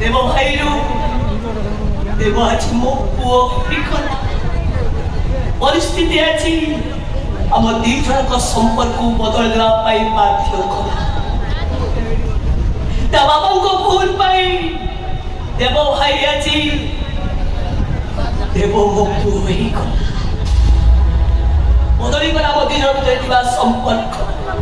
देव भाई देव आज मो पुओ परिस्थिति अच्छी आम दी जन संपर्क बदल देवाई बाध्य कला बाबा को भूल पाई देव भाई आज देव मो पुओ बदली गला दी जन संपर्क